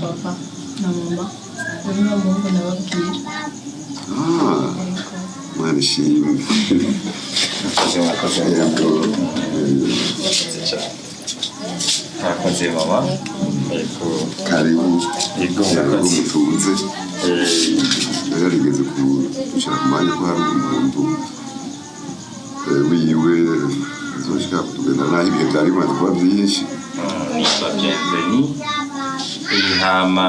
papa na mama urimo muhungu nababwira mwana ishimwe mwakoze mama karibu mutunze yarigeze kushaka kumanya ko hari umuntu wiwe azoshaka kutugenda naho ibihe byari bimaze kuba byinshi nitwa Bienveni hama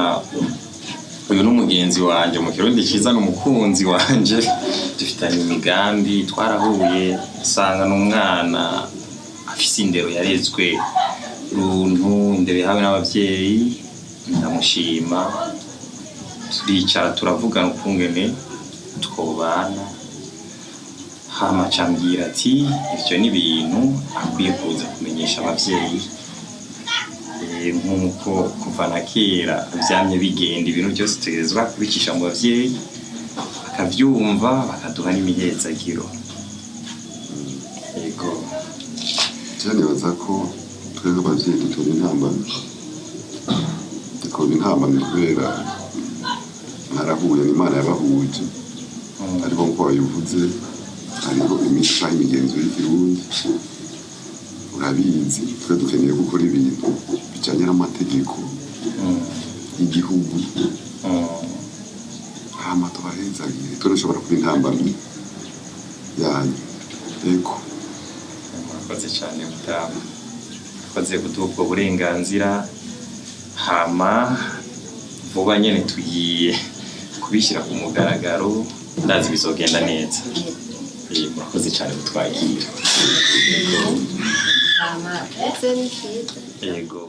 uyu n'umugenzi wanje mu kirundi ciza n'umukunzi wanje dufitanye imigambi twarahuye usanga n'umwana afise indero yarezwe runtu indero yahawe n'abavyeyi ndamushima turicara turavugana ukungene twobana hama cambwira ati ivyo ni ibintu akwiye kuza kumenyesha abavyeyi nk'uko kuva na kera vyamye bigenda ibintu byose tugerezwa kubikisha mu bavyeyi bakavyumva bakaduha n'imihezagiro yego cyane baza ko twebwe abavyeyi dutora intambamyi dukora intambamyi kubera mwarahuye n'Imana yabahuje ariko nkuko wabivuze hariho imico imigenzo y'ikirundi urabizi twe dukeneye gukora ibintu bijyanye n'amategeko y'igihugu hama tubahezagire turashobora kuba intambamyi yanyu yego murakoze cyane mutamu murakoze kuduha ubwo burenganzira hama vuba nyene tugiye kubishyira ku mugaragaro ndazi bizogenda neza murakoze cyane kutwakira yego